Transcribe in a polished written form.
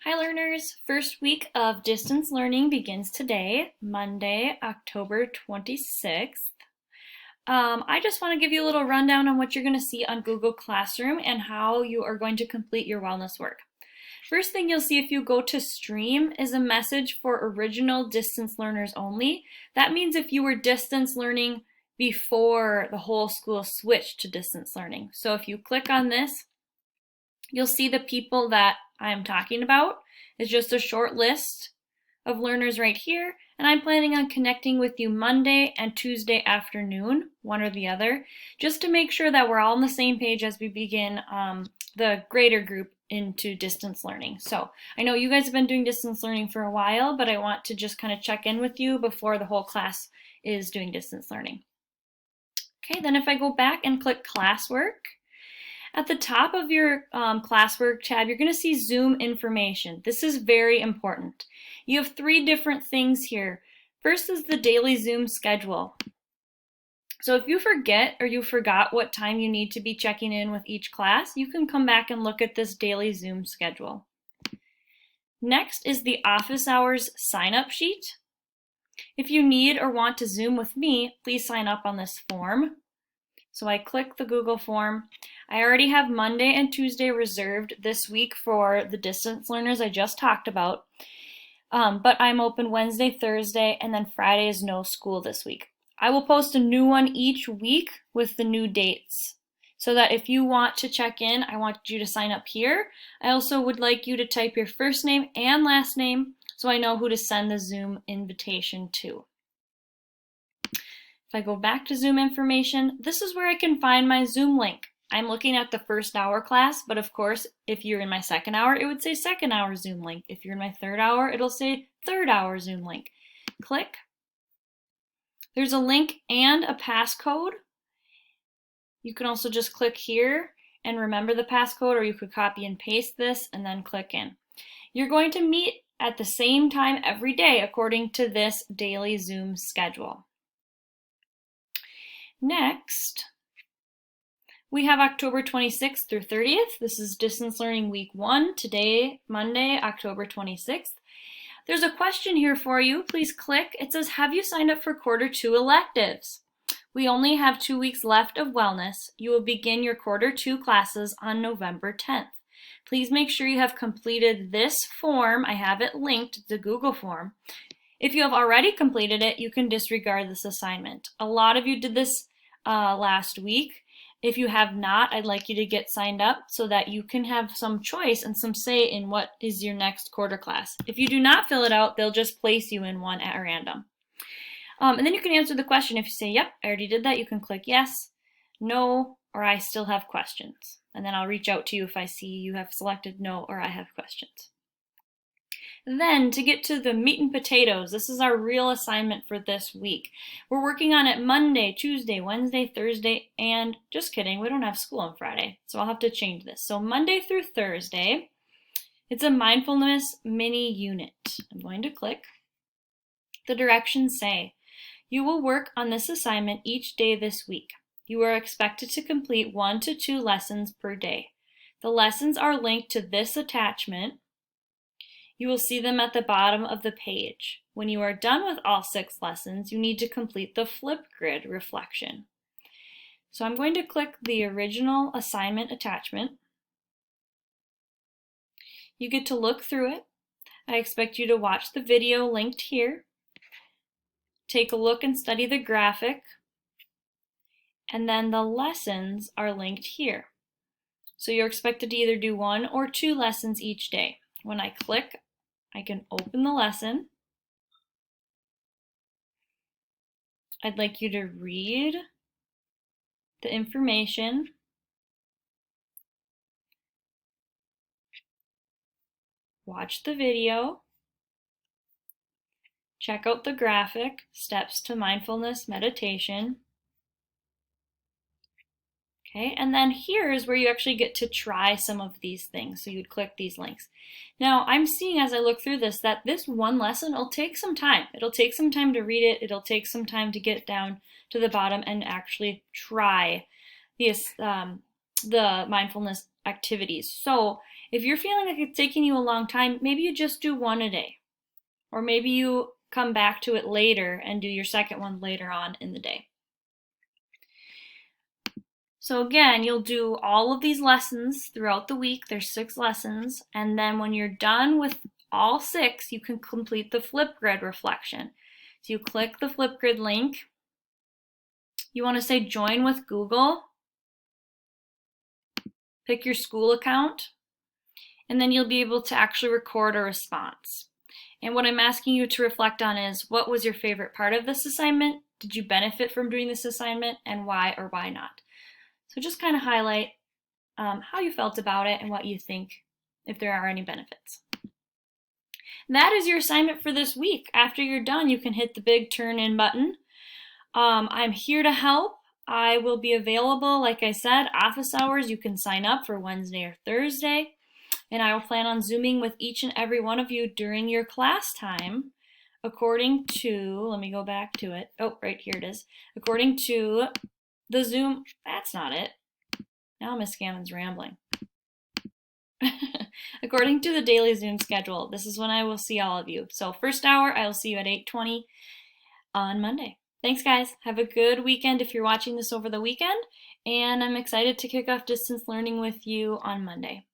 Hi learners! First week of distance learning begins today, Monday, October 26th. I just want to give you a little rundown on what you're going to see on Google Classroom and how you are going to complete your wellness work. First thing you'll see if you go to stream is a message for original distance learners only. That means if you were distance learning before the whole school switched to distance learning. So if you click on this, you'll see the people that I'm talking about. It's just a short list of learners right here, and I'm planning on connecting with you Monday and Tuesday afternoon, one or the other, just to make sure that we're all on the same page as we begin the greater group into distance learning. So I know you guys have been doing distance learning for a while, but I want to just kind of check in with you before the whole class is doing distance learning. Okay, then if I go back and click classwork, at the top of your classwork tab, you're going to see Zoom information. This is very important. You have three different things here. First is the daily Zoom schedule. So if you forget or you forgot what time you need to be checking in with each class, you can come back and look at this daily Zoom schedule. Next is the office hours sign-up sheet. If you need or want to Zoom with me, please sign up on this form. So I click the Google form. I already have Monday and Tuesday reserved this week for the distance learners I just talked about, but I'm open Wednesday, Thursday, and then Friday is no school this week. I will post a new one each week with the new dates, so that if you want to check in, I want you to sign up here. I also would like you to type your first name and last name so I know who to send the Zoom invitation to. If I go back to Zoom information, this is where I can find my Zoom link. I'm looking at the first hour class, but of course, if you're in my second hour, it would say second hour Zoom link. If you're in my third hour, it'll say third hour Zoom link. Click. There's a link and a passcode. You can also just click here and remember the passcode, or you could copy and paste this and then click in. You're going to meet at the same time every day according to this daily Zoom schedule. Next, we have October 26th through 30th. This is Distance Learning Week 1, today, Monday, October 26th. There's a question here for you. Please click. It says, have you signed up for Quarter 2 electives? We only have 2 weeks left of wellness. You will begin your Quarter 2 classes on November 10th. Please make sure you have completed this form. I have it linked, the Google form. If you have already completed it, you can disregard this assignment. A lot of you did this last week. If you have not, I'd like you to get signed up so that you can have some choice and some say in what is your next quarter class. If you do not fill it out, they'll just place you in one at random. And then you can answer the question. If you say, yep, I already did that, you can click yes, no, or I still have questions. And then I'll reach out to you if I see you have selected no or I have questions. Then to get to the meat and potatoes, this is our real assignment for this week. We're working on it Monday, Tuesday, Wednesday, Thursday, and just kidding, we don't have school on Friday, so I'll have to change this. So Monday through Thursday, it's a mindfulness mini unit. I'm going to click. The directions say, you will work on this assignment each day this week. You are expected to complete 1 to 2 lessons per day. The lessons are linked to this attachment. You will see them at the bottom of the page. When you are done with all 6 lessons, you need to complete the Flipgrid reflection. So I'm going to click the original assignment attachment. You get to look through it. I expect you to watch the video linked here. Take a look and study the graphic. And then the lessons are linked here. So you're expected to either do 1 or 2 lessons each day. When I click, I can open the lesson. I'd like you to read the information. Watch the video. Check out the graphic, Steps to Mindfulness Meditation. Okay, and then here is where you actually get to try some of these things. So you'd click these links. Now I'm seeing as I look through this that this one lesson will take some time. It'll take some time to read it. It'll take some time to get down to the bottom and actually try the mindfulness activities. So If you're feeling like it's taking you a long time, maybe you just do one a day. Or maybe you come back to it later and do your second one later on in the day. So again, you'll do all of these lessons throughout the week. There's 6 lessons. And then when you're done with all 6, you can complete the Flipgrid reflection. So you click the Flipgrid link. You want to say join with Google. Pick your school account. And then you'll be able to actually record a response. And what I'm asking you to reflect on is, what was your favorite part of this assignment? Did you benefit from doing this assignment, and why or why not? So just kind of highlight how you felt about it and what you think, if there are any benefits. And that is your assignment for this week. After you're done, you can hit the big turn in button. I'm here to help. I will be available, like I said, office hours. You can sign up for Wednesday or Thursday. And I will plan on Zooming with each and every one of you during your class time, according to, let me go back to it. Oh, right here it is. According to the Zoom, that's not it. Now Miss Gammon's rambling. According to the daily Zoom schedule, this is when I will see all of you. So first hour, I will see you at 8:20 on Monday. Thanks, guys. Have a good weekend if you're watching this over the weekend. And I'm excited to kick off distance learning with you on Monday.